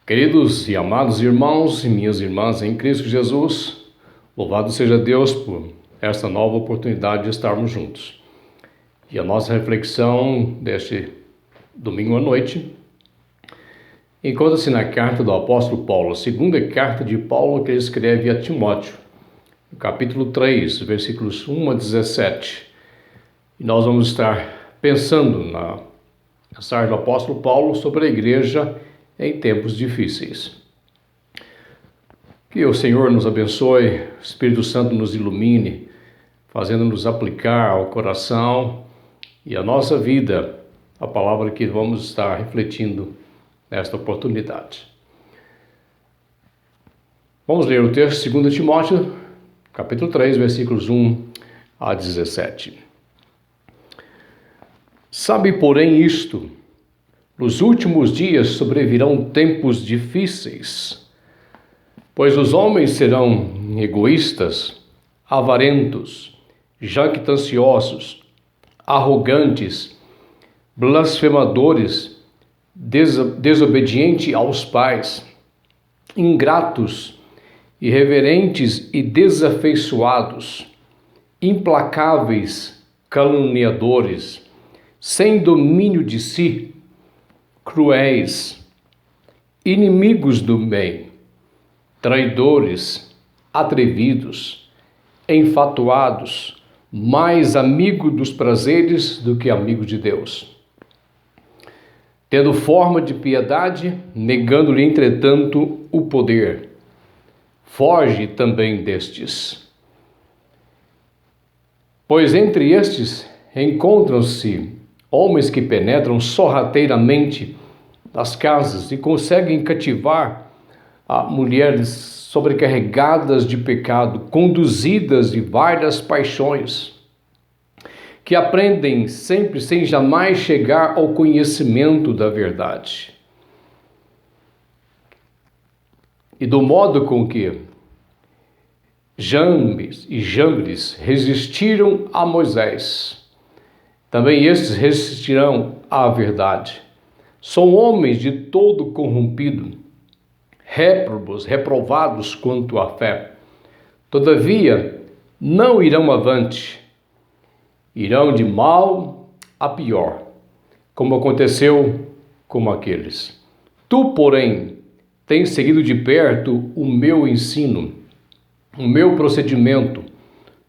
Queridos e amados irmãos e minhas irmãs em Cristo Jesus, louvado seja Deus por esta nova oportunidade de estarmos juntos. E a nossa reflexão deste domingo à noite encontra-se na carta do apóstolo Paulo, a segunda carta de Paulo que ele escreve a Timóteo, no capítulo 3, versículos 1 a 17. E nós vamos estar pensando na mensagem do apóstolo Paulo sobre a igreja em tempos difíceis. Que o Senhor nos abençoe, o Espírito Santo nos ilumine, fazendo-nos aplicar ao coração e à nossa vida a palavra que vamos estar refletindo nesta oportunidade. Vamos ler o texto de 2 Timóteo, capítulo 3, versículos 1 a 17. Sabe, porém, isto: nos últimos dias sobrevirão tempos difíceis, pois os homens serão egoístas, avarentos, jactanciosos, arrogantes, blasfemadores, desobedientes aos pais, ingratos, irreverentes e desafeiçoados, implacáveis, caluniadores, sem domínio de si, cruéis, inimigos do bem, traidores, atrevidos, enfatuados, mais amigo dos prazeres do que amigo de Deus, tendo forma de piedade, negando-lhe, entretanto, o poder. Foge também destes. Pois entre estes encontram-se homens que penetram sorrateiramente nas casas e conseguem cativar mulheres sobrecarregadas de pecado, conduzidas de várias paixões, que aprendem sempre sem jamais chegar ao conhecimento da verdade. E do modo com que Jambres e Jambres resistiram a Moisés, também estes resistirão à verdade. São homens de todo corrompido, réprobos, reprovados quanto à fé. Todavia, não irão avante, irão de mal a pior, como aconteceu com aqueles. Tu, porém, tens seguido de perto o meu ensino, o meu procedimento,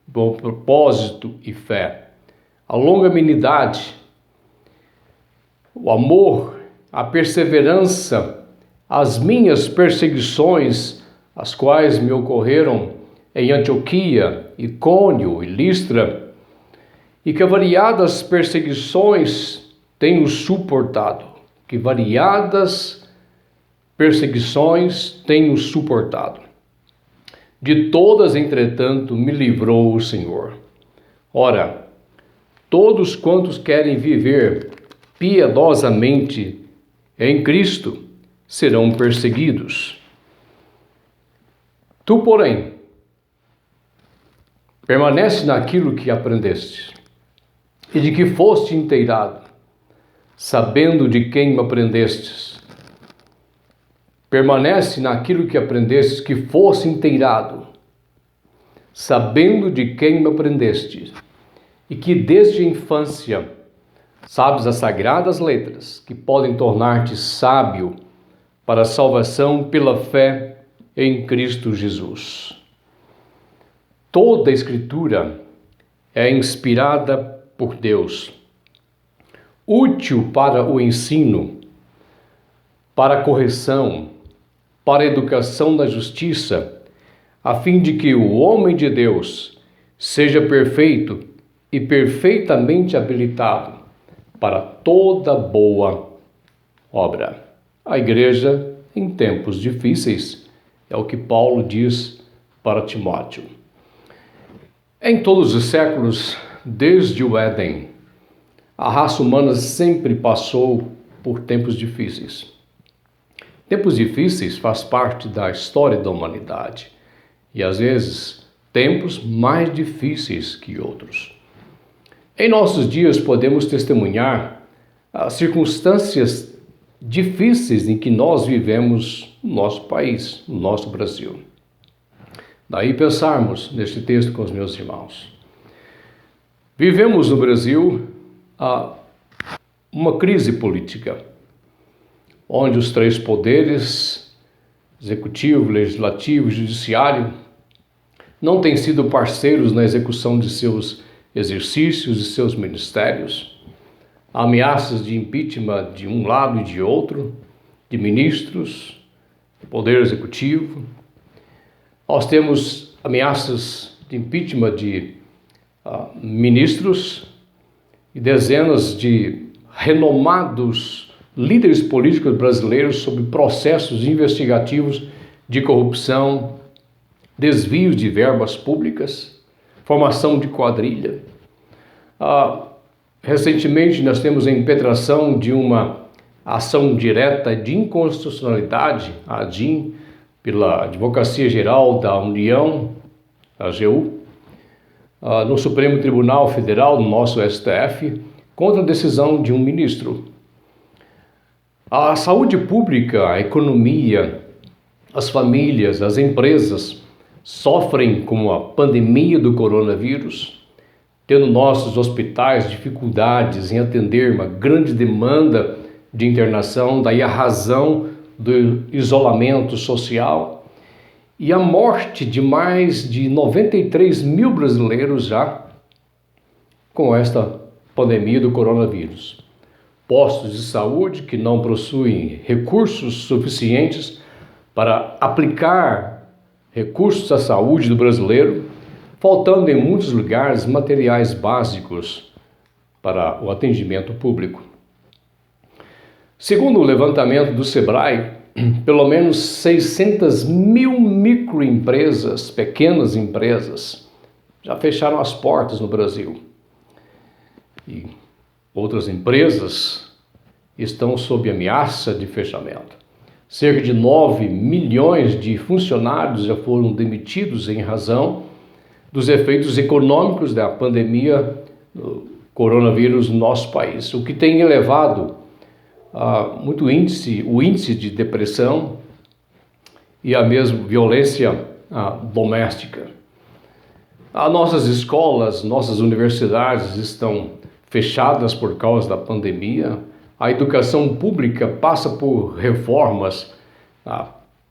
bom propósito e fé, a longanimidade, o amor, a perseverança, as minhas perseguições, as quais me ocorreram em Antioquia, Icônio e Listra, e que variadas perseguições tenho suportado, De todas, entretanto, me livrou o Senhor. Ora, todos quantos querem viver piedosamente em Cristo serão perseguidos. Tu, porém, permanece naquilo que aprendeste e de que foste inteirado, sabendo de quem aprendestes. Permanece naquilo que aprendestes, que foste inteirado, sabendo de quem aprendestes, e que desde a infância sabes as sagradas letras que podem tornar-te sábio para a salvação pela fé em Cristo Jesus. Toda a Escritura é inspirada por Deus, útil para o ensino, para a correção, para a educação na justiça, a fim de que o homem de Deus seja perfeito e perfeitamente habilitado para toda boa obra. A igreja em tempos difíceis é o que Paulo diz para Timóteo. Em todos os séculos, desde o Éden, a raça humana sempre passou por tempos difíceis. Tempos difíceis faz parte da história da humanidade e, às vezes, tempos mais difíceis que outros. Em nossos dias podemos testemunhar as circunstâncias difíceis em que nós vivemos no nosso país, no nosso Brasil. Daí pensarmos neste texto com os meus irmãos. Vivemos no Brasil uma crise política, onde os três poderes, executivo, legislativo e judiciário, não têm sido parceiros na execução de seus exercícios e seus ministérios. Ameaças de impeachment de um lado e de outro, de ministros, poder executivo. Nós temos ameaças de impeachment de ministros e dezenas de renomados líderes políticos brasileiros sob processos investigativos de corrupção, desvios de verbas públicas, formação de quadrilha. Recentemente nós temos a impetração de uma ação direta de inconstitucionalidade, a ADIM, pela Advocacia Geral da União, a AGU, no Supremo Tribunal Federal, no nosso STF, contra a decisão de um ministro. A saúde pública, a economia, as famílias, as empresas sofrem com a pandemia do coronavírus, tendo nossos hospitais dificuldades em atender uma grande demanda de internação, daí a razão do isolamento social e a morte de mais de 93 mil brasileiros já com esta pandemia do coronavírus. Postos de saúde que não possuem recursos suficientes para aplicar recursos à saúde do brasileiro, faltando em muitos lugares materiais básicos para o atendimento público. Segundo o levantamento do Sebrae, pelo menos 600 mil microempresas, pequenas empresas, já fecharam as portas no Brasil. E outras empresas estão sob ameaça de fechamento. Cerca de 9 milhões de funcionários já foram demitidos em razão dos efeitos econômicos da pandemia do coronavírus no nosso país, o que tem elevado muito o índice de depressão e a mesma violência doméstica. Nossas escolas, nossas universidades estão fechadas por causa da pandemia. A educação pública passa por reformas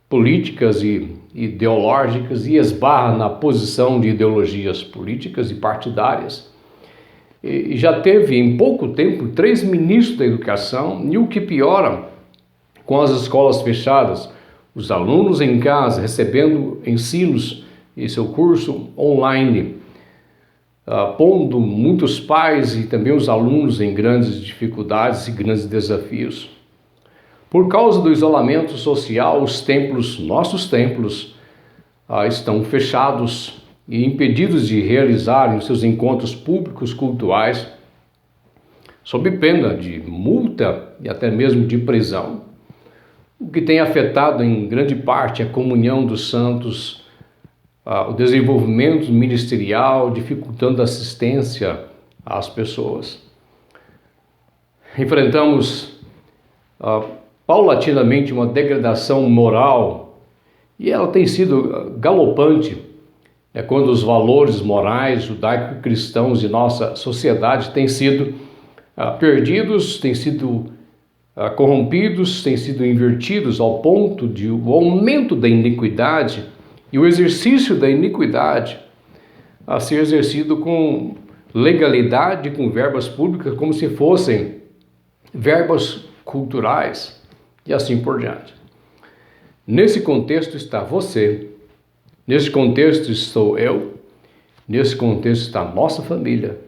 políticas e ideológicas e esbarra na posição de ideologias políticas e partidárias. E já teve em pouco tempo 3 ministros da educação, e o que piora, com as escolas fechadas, os alunos em casa recebendo ensinos e seu curso online, pondo muitos pais e também os alunos em grandes dificuldades e grandes desafios. Por causa do isolamento social, os templos, nossos templos, estão fechados e impedidos de realizarem os seus encontros públicos cultuais, sob pena de multa e até mesmo de prisão, o que tem afetado em grande parte a comunhão dos santos, o desenvolvimento ministerial, dificultando a assistência às pessoas. Enfrentamos paulatinamente uma degradação moral, e ela tem sido galopante. Quando os valores morais judaico-cristãos de nossa sociedade têm sido perdidos, têm sido corrompidos, têm sido invertidos ao ponto de o aumento da iniquidade e o exercício da iniquidade a ser exercido com legalidade, com verbas públicas, como se fossem verbas culturais e assim por diante. Nesse contexto está você. Nesse contexto estou eu, nesse contexto está a nossa família,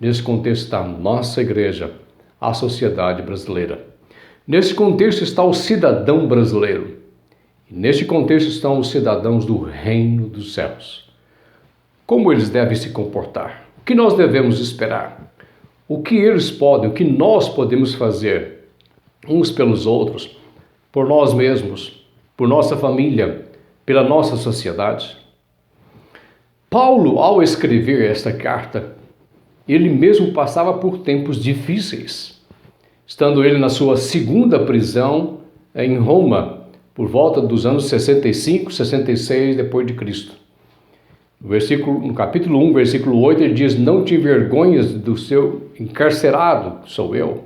nesse contexto está a nossa igreja, a sociedade brasileira. Nesse contexto está o cidadão brasileiro. E neste contexto estão os cidadãos do reino dos céus. Como eles devem se comportar? O que nós devemos esperar? O que eles podem, o que nós podemos fazer uns pelos outros, por nós mesmos, por nossa família, pela nossa sociedade? Paulo, ao escrever esta carta, ele mesmo passava por tempos difíceis, estando ele na sua segunda prisão em Roma, por volta dos anos 65, 66 depois de Cristo. No capítulo 1, versículo 8, ele diz: não te envergonhas do seu encarcerado, sou eu.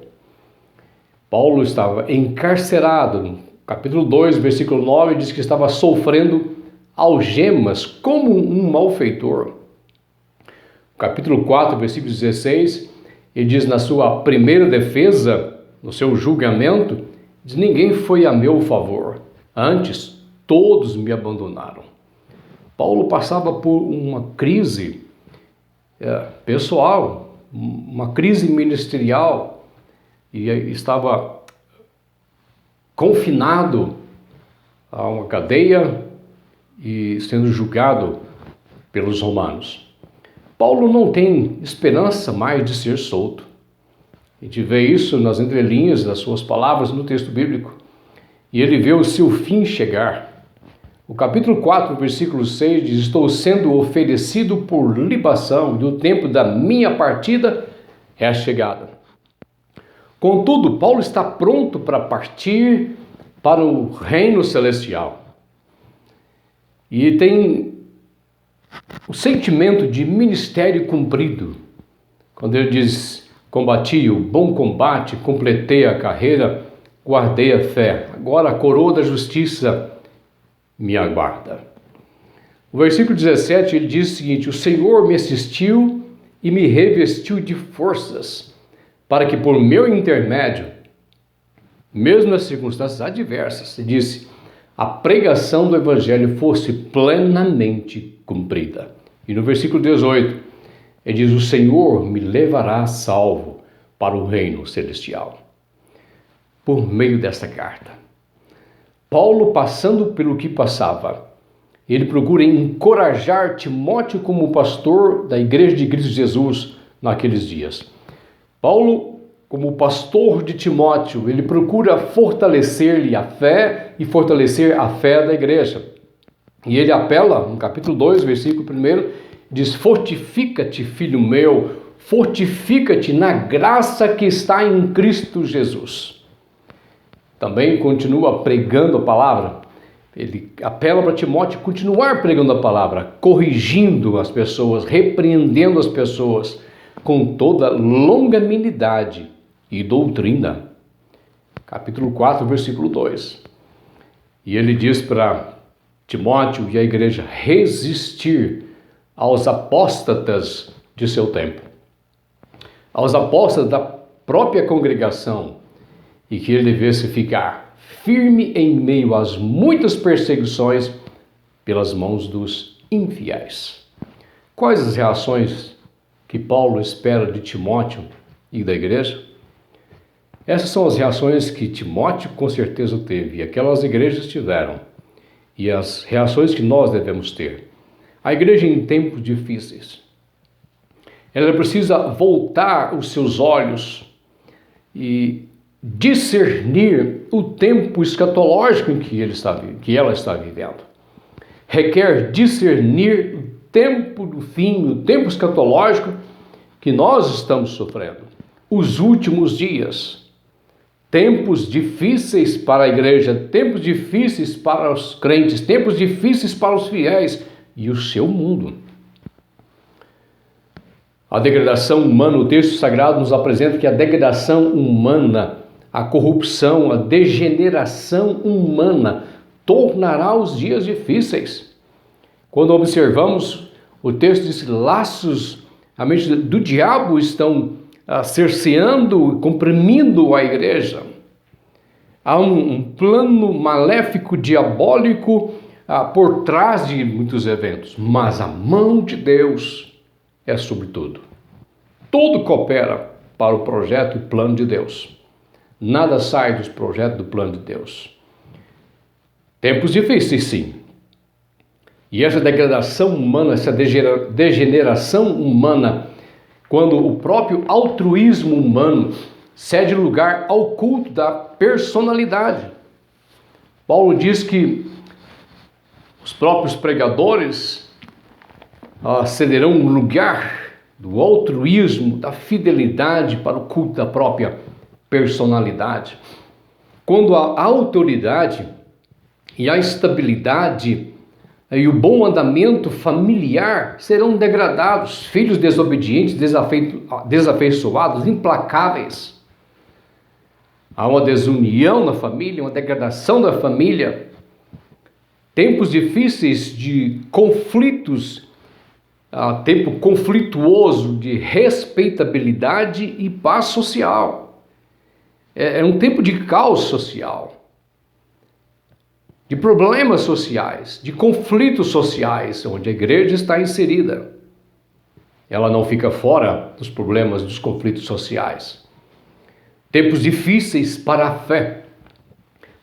Paulo estava encarcerado. No capítulo 2, versículo 9, diz que estava sofrendo algemas como um malfeitor. No capítulo 4, versículo 16, ele diz na sua primeira defesa, no seu julgamento, diz: ninguém foi a meu favor, antes todos me abandonaram. Paulo passava por uma crise pessoal, uma crise ministerial, e estava confinado a uma cadeia e sendo julgado pelos romanos. Paulo não tem esperança mais de ser solto. A gente vê isso nas entrelinhas das suas palavras no texto bíblico. E ele vê o seu fim chegar. O capítulo 4, versículo 6 diz: estou sendo oferecido por libação, e o tempo da minha partida é a chegada. Contudo, Paulo está pronto para partir para o reino celestial. E tem o sentimento de ministério cumprido. Quando ele diz: combati o bom combate, completei a carreira, guardei a fé. Agora a coroa da justiça me aguarda. O versículo 17, ele diz o seguinte: o Senhor me assistiu e me revestiu de forças, para que por meu intermédio, mesmo nas circunstâncias adversas, ele disse, a pregação do evangelho fosse plenamente cumprida. E no versículo 18, ele diz: o Senhor me levará salvo para o reino celestial. Por meio desta carta, Paulo, passando pelo que passava, ele procura encorajar Timóteo como pastor da igreja de Cristo Jesus naqueles dias. Paulo, como pastor de Timóteo, ele procura fortalecer-lhe a fé e fortalecer a fé da igreja. E ele apela, no capítulo 2, versículo 1, diz: fortifica-te, filho meu, fortifica-te na graça que está em Cristo Jesus. Também continua pregando a palavra. Ele apela para Timóteo continuar pregando a palavra, corrigindo as pessoas, repreendendo as pessoas, com toda longanimidade e doutrina. Capítulo 4, versículo 2. E ele diz para Timóteo e a igreja resistir aos apóstatas de seu tempo, aos apóstatas da própria congregação, e que ele devesse ficar firme em meio às muitas perseguições pelas mãos dos infiéis. Quais as reações que Paulo espera de Timóteo e da igreja? Essas são as reações que Timóteo com certeza teve, e aquelas igrejas tiveram, e as reações que nós devemos ter. A igreja em tempos difíceis, ela precisa voltar os seus olhos e discernir o tempo escatológico em que ela está vivendo. Requer discernir o tempo do fim, o tempo escatológico que nós estamos sofrendo. Os últimos dias, tempos difíceis para a igreja, tempos difíceis para os crentes, tempos difíceis para os fiéis e o seu mundo. A degradação humana, o texto sagrado nos apresenta que a degradação humana, a corrupção, a degeneração humana tornará os dias difíceis. Quando observamos, o texto diz: laços, a mente do diabo estão cerceando, comprimindo a igreja. Há um plano maléfico, diabólico por trás de muitos eventos, mas a mão de Deus é sobre tudo. Tudo coopera para o projeto e plano de Deus. Nada sai dos projetos do plano de Deus. Tempos difíceis, sim. E essa degradação humana, essa degeneração humana, quando o próprio altruísmo humano cede lugar ao culto da personalidade. Paulo diz que os próprios pregadores cederão lugar do altruísmo, da fidelidade para o culto da própria personalidade. Quando a autoridade e a estabilidade e o bom andamento familiar serão degradados. Filhos desobedientes, desafeiçoados, implacáveis. Há uma desunião na família, uma degradação da família. Tempos difíceis de conflitos, tempo conflituoso de respeitabilidade e paz social. É um tempo de caos social, de problemas sociais, de conflitos sociais, onde a igreja está inserida. Ela não fica fora dos problemas, dos conflitos sociais. Tempos difíceis para a fé.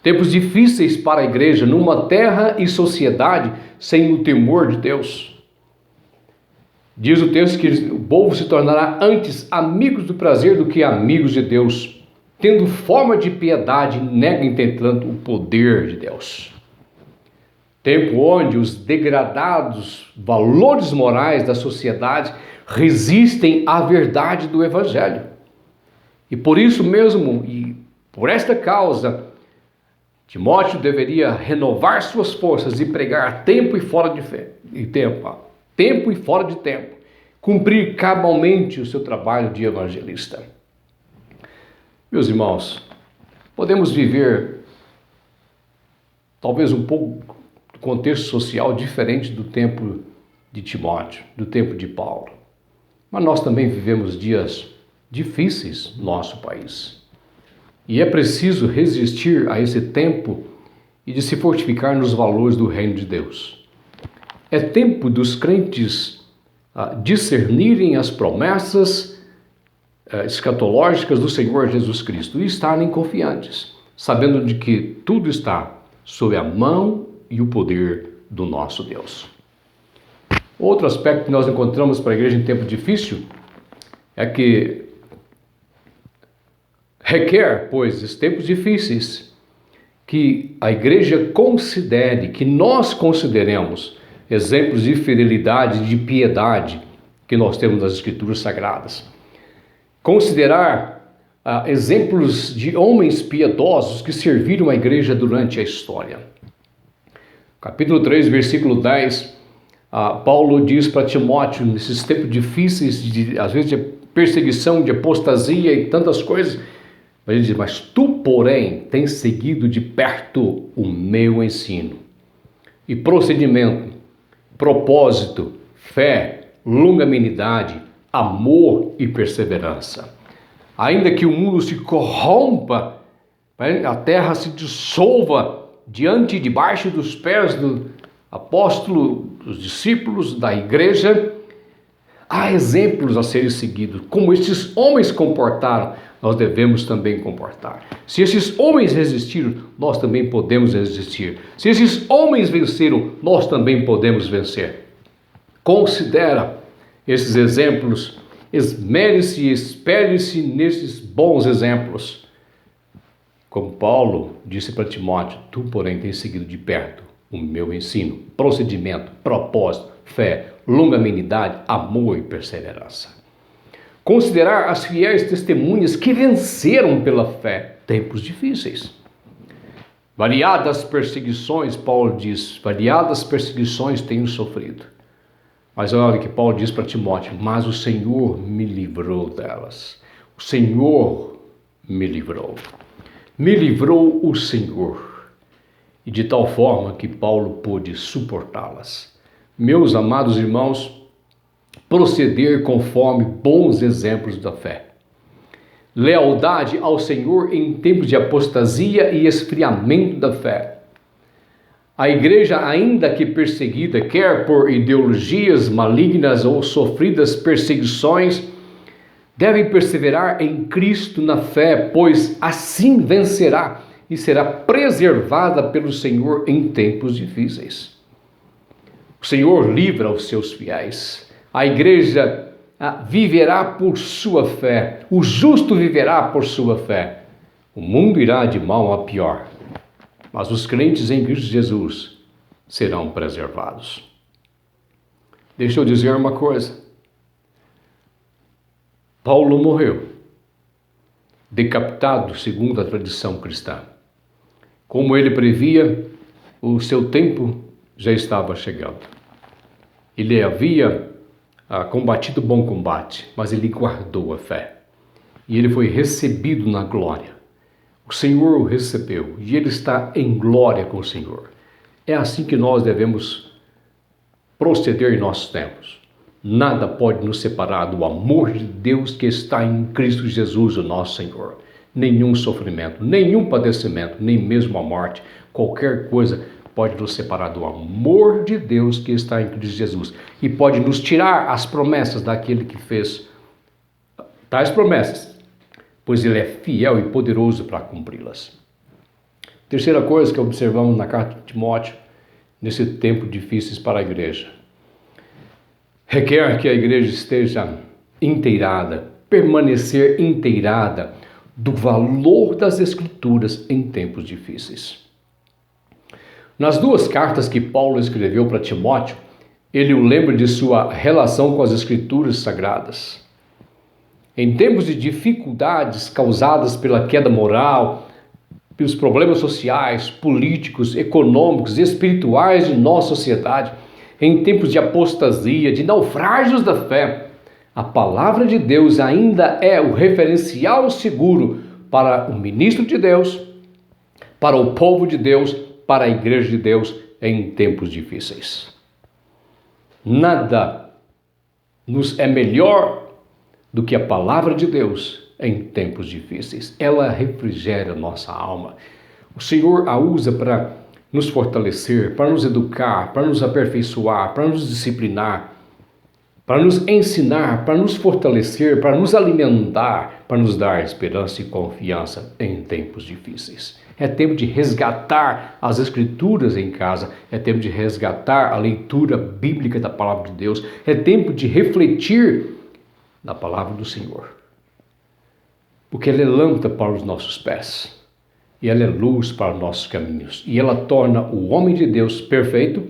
Tempos difíceis para a igreja, numa terra e sociedade sem o temor de Deus. Diz o texto que o povo se tornará antes amigos do prazer do que amigos de Deus, tendo forma de piedade, nega entretanto o poder de Deus. Tempo onde os degradados valores morais da sociedade resistem à verdade do Evangelho. E por isso mesmo, e por esta causa, Timóteo deveria renovar suas forças e pregar a tempo e fora de tempo e fora de tempo, cumprir cabalmente o seu trabalho de evangelista. Meus irmãos, podemos viver talvez um pouco do contexto social diferente do tempo de Timóteo, do tempo de Paulo, mas nós também vivemos dias difíceis no nosso país. E é preciso resistir a esse tempo e de se fortificar nos valores do reino de Deus. É tempo dos crentes discernirem as promessas escatológicas do Senhor Jesus Cristo e estarem confiantes, sabendo de que tudo está sob a mão e o poder do nosso Deus. Outro aspecto que nós encontramos para a igreja em tempo difícil é que requer, pois, esses tempos difíceis, que a igreja considere, que nós consideremos exemplos de fidelidade, de piedade que nós temos nas Escrituras Sagradas. Considerar exemplos de homens piedosos que serviram a igreja durante a história. Capítulo 3, versículo 10, Paulo diz para Timóteo, nesses tempos difíceis, às vezes de perseguição, de apostasia e tantas coisas, ele diz, mas tu, porém, tens seguido de perto o meu ensino e procedimento, propósito, fé, longanimidade, amor e perseverança. Ainda que o mundo se corrompa, a terra se dissolva diante e debaixo dos pés do apóstolo, dos discípulos da igreja, há exemplos a serem seguidos. Como esses homens comportaram, nós devemos também comportar. Se esses homens resistiram, nós também podemos resistir. Se esses homens venceram, nós também podemos vencer. Considera esses exemplos, esmere-se e espelhe-se nesses bons exemplos. Como Paulo disse para Timóteo, tu, porém, tens seguido de perto o meu ensino, procedimento, propósito, fé, longanimidade, amor e perseverança. Considerar as fiéis testemunhas que venceram pela fé tempos difíceis. Variadas perseguições, Paulo diz, variadas perseguições tenho sofrido. Mas olha o que Paulo diz para Timóteo, mas o Senhor me livrou delas. O Senhor me livrou. Me livrou o Senhor. E de tal forma que Paulo pôde suportá-las. Meus amados irmãos, proceder conforme bons exemplos da fé. Lealdade ao Senhor em tempos de apostasia e esfriamento da fé. A igreja, ainda que perseguida, quer por ideologias malignas ou sofridas perseguições, deve perseverar em Cristo na fé, pois assim vencerá e será preservada pelo Senhor em tempos difíceis. O Senhor livra os seus fiéis. A igreja viverá por sua fé. O justo viverá por sua fé. O mundo irá de mal a pior. Mas os crentes em Cristo Jesus serão preservados. Deixa eu dizer uma coisa. Paulo morreu, decapitado segundo a tradição cristã. Como ele previa, o seu tempo já estava chegando. Ele havia combatido o bom combate, mas ele guardou a fé. E ele foi recebido na glória. O Senhor o recebeu e ele está em glória com o Senhor. É assim que nós devemos proceder em nossos tempos. Nada pode nos separar do amor de Deus que está em Cristo Jesus, o nosso Senhor. Nenhum sofrimento, nenhum padecimento, nem mesmo a morte, qualquer coisa pode nos separar do amor de Deus que está em Cristo Jesus. E pode nos tirar as promessas daquele que fez tais promessas, pois ele é fiel e poderoso para cumpri-las. Terceira coisa que observamos na carta de Timóteo, nesse tempo difícil para a igreja. Requer que a igreja esteja inteirada, permanecer inteirada do valor das Escrituras em tempos difíceis. Nas duas cartas que Paulo escreveu para Timóteo, ele o lembra de sua relação com as Escrituras sagradas. Em tempos de dificuldades causadas pela queda moral, pelos problemas sociais, políticos, econômicos e espirituais de nossa sociedade, em tempos de apostasia, de naufrágios da fé, a palavra de Deus ainda é o referencial seguro para o ministro de Deus, para o povo de Deus, para a igreja de Deus em tempos difíceis. Nada nos é melhor do que a palavra de Deus em tempos difíceis. Ela refrigera nossa alma. O Senhor a usa para nos fortalecer, para nos educar, para nos aperfeiçoar, para nos disciplinar, para nos ensinar, para nos fortalecer, para nos alimentar, para nos dar esperança e confiança em tempos difíceis. É tempo de resgatar as Escrituras em casa, é tempo de resgatar a leitura bíblica da palavra de Deus, é tempo de refletir na palavra do Senhor. Porque ela é lâmpada para os nossos pés e ela é luz para os nossos caminhos. E ela torna o homem de Deus perfeito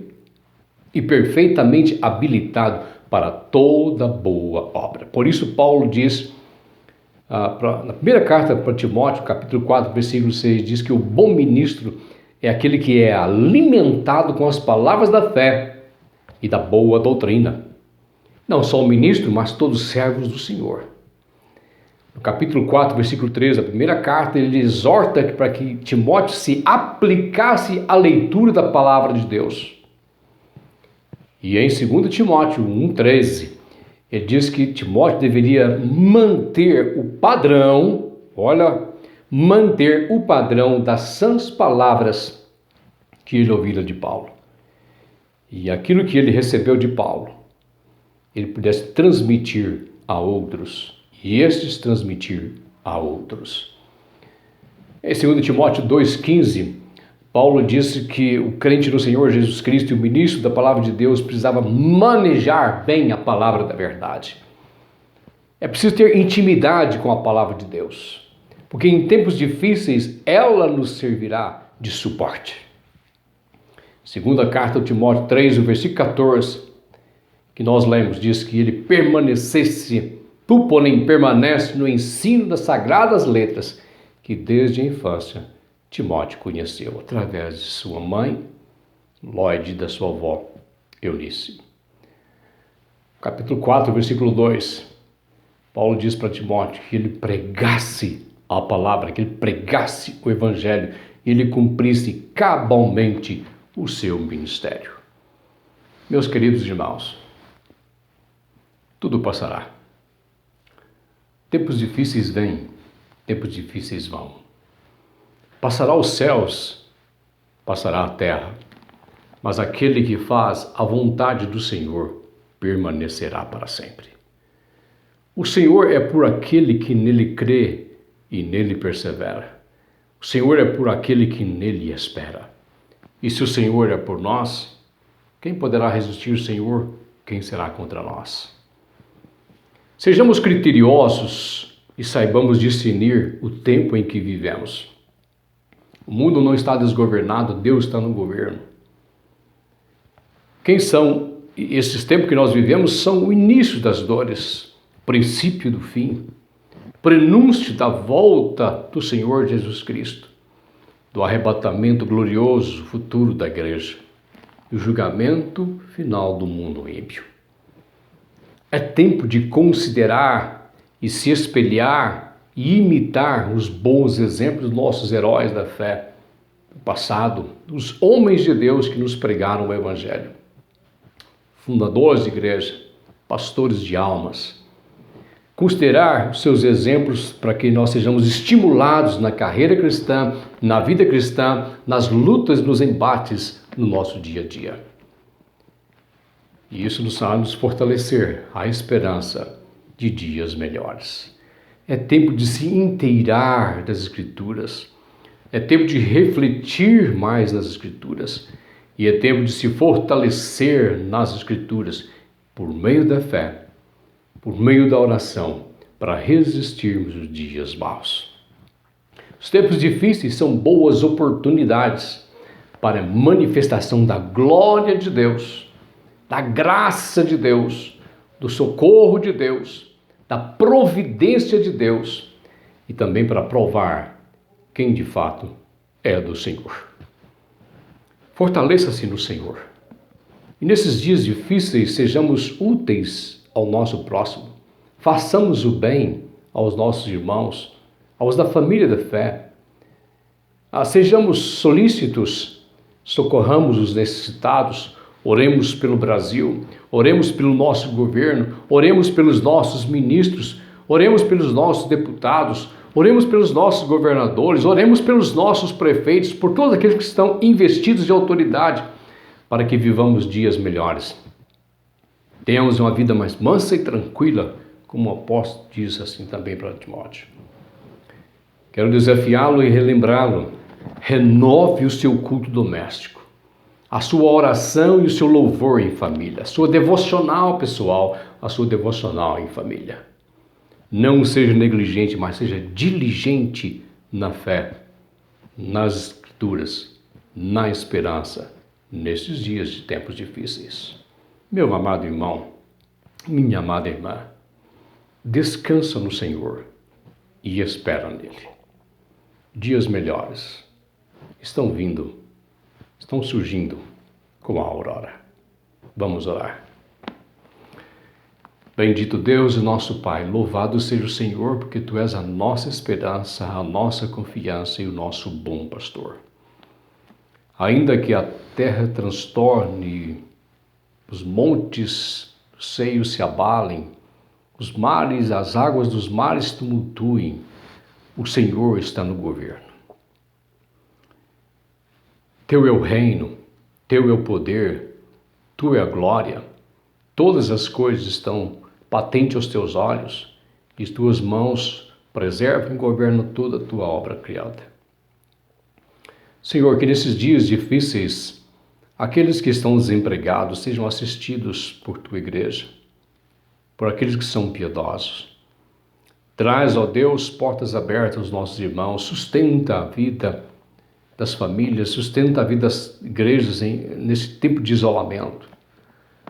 e perfeitamente habilitado para toda boa obra. Por isso Paulo diz, na primeira carta para Timóteo, capítulo 4, versículo 6, diz que o bom ministro é aquele que é alimentado com as palavras da fé e da boa doutrina. Não só o ministro, mas todos os servos do Senhor. No capítulo 4, versículo 13, a primeira carta, ele exorta para que Timóteo se aplicasse à leitura da palavra de Deus. E em 2 Timóteo 1,13, ele diz que Timóteo deveria manter o padrão, manter o padrão das sãs palavras que ele ouvira de Paulo. E aquilo que ele recebeu de Paulo, ele pudesse transmitir a outros, e estes transmitir a outros. Em 2 Timóteo 2,15, Paulo disse que o crente no Senhor Jesus Cristo e o ministro da palavra de Deus precisava manejar bem a palavra da verdade. É preciso ter intimidade com a palavra de Deus, porque em tempos difíceis ela nos servirá de suporte. Segunda carta de Timóteo 3, o versículo 14, que nós lemos, diz que ele permanecesse, tu, porém, permanece no ensino das sagradas letras, que desde a infância Timóteo conheceu, através de sua mãe, Lóide, e da sua avó, Eunice. Capítulo 4, versículo 2, Paulo diz para Timóteo que ele pregasse a palavra, que ele pregasse o evangelho, e ele cumprisse cabalmente o seu ministério. Meus queridos irmãos, tudo passará. Tempos difíceis vêm, tempos difíceis vão. Passará os céus, passará a terra, mas aquele que faz a vontade do Senhor permanecerá para sempre. O Senhor é por aquele que nele crê e nele persevera. O Senhor é por aquele que nele espera. E se o Senhor é por nós, quem poderá resistir o Senhor? Quem será contra nós? Sejamos criteriosos e saibamos discernir o tempo em que vivemos. O mundo não está desgovernado, Deus está no governo. Quem são esses tempos que nós vivemos? São o início das dores, princípio do fim, prenúncio da volta do Senhor Jesus Cristo. do arrebatamento glorioso futuro da igreja e o julgamento final do mundo ímpio. É tempo de considerar e se espelhar e imitar os bons exemplos dos nossos heróis da fé do passado, os homens de Deus que nos pregaram o Evangelho, fundadores de igreja, pastores de almas. Considerar os seus exemplos para que nós sejamos estimulados na carreira cristã, na vida cristã, nas lutas, nos embates no nosso dia a dia. E isso nos fará nos fortalecer a esperança de dias melhores. É tempo de se inteirar das Escrituras. É tempo de refletir mais nas Escrituras. E é tempo de se fortalecer nas Escrituras por meio da fé, por meio da oração, para resistirmos os dias maus. Os tempos difíceis são boas oportunidades para a manifestação da glória de Deus, da graça de Deus, do socorro de Deus, da providência de Deus e também para provar quem de fato é do Senhor. Fortaleça-se no Senhor. E nesses dias difíceis sejamos úteis ao nosso próximo. Façamos o bem aos nossos irmãos, aos da família da fé. Sejamos solícitos, socorramos os necessitados, oremos pelo Brasil, oremos pelo nosso governo, oremos pelos nossos ministros, oremos pelos nossos deputados, oremos pelos nossos governadores, oremos pelos nossos prefeitos, por todos aqueles que estão investidos de autoridade, para que vivamos dias melhores. Tenhamos uma vida mais mansa e tranquila, como o apóstolo diz assim também para Timóteo. Quero desafiá-lo e relembrá-lo. Renove o seu culto doméstico, a sua oração e o seu louvor em família, a sua devocional pessoal, a sua devocional em família. Não seja negligente, mas seja diligente na fé, nas Escrituras, na esperança, nesses dias de tempos difíceis. Meu amado irmão, minha amada irmã, descansa no Senhor e espera nele. Dias melhores estão vindo, estão surgindo como a aurora. Vamos orar. Bendito Deus e nosso Pai, louvado seja o Senhor, porque Tu és a nossa esperança, a nossa confiança e o nosso bom pastor. Ainda que a terra transtorne, os montes dos seios se abalem, os mares, as águas dos mares tumultuem, o Senhor está no governo. Teu é o reino, Teu é o poder, Tua é a glória. Todas as coisas estão patentes aos Teus olhos e Tuas mãos preservam e governam toda a Tua obra criada. Senhor, que nesses dias difíceis, aqueles que estão desempregados sejam assistidos por Tua igreja, por aqueles que são piedosos. Traz, ó Deus, portas abertas aos nossos irmãos, sustenta a vida das famílias, sustenta a vida das igrejas nesse tempo de isolamento.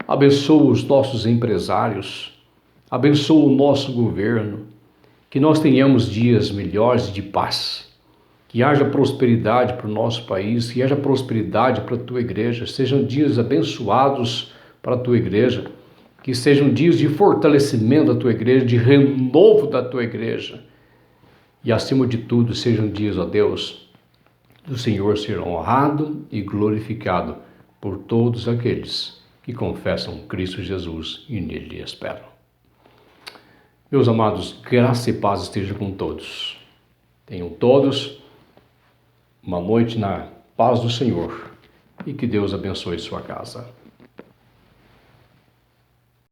Abençoa os nossos empresários, abençoa o nosso governo, que nós tenhamos dias melhores de paz. Que haja prosperidade para o nosso país, que haja prosperidade para a Tua igreja, sejam dias abençoados para a Tua igreja, que sejam dias de fortalecimento da Tua igreja, de renovo da Tua igreja. E acima de tudo, sejam dias, ó Deus, do Senhor ser honrado e glorificado por todos aqueles que confessam Cristo Jesus e nele esperam. Meus amados, graça e paz esteja com todos. Tenham todos uma noite na paz do Senhor e que Deus abençoe sua casa.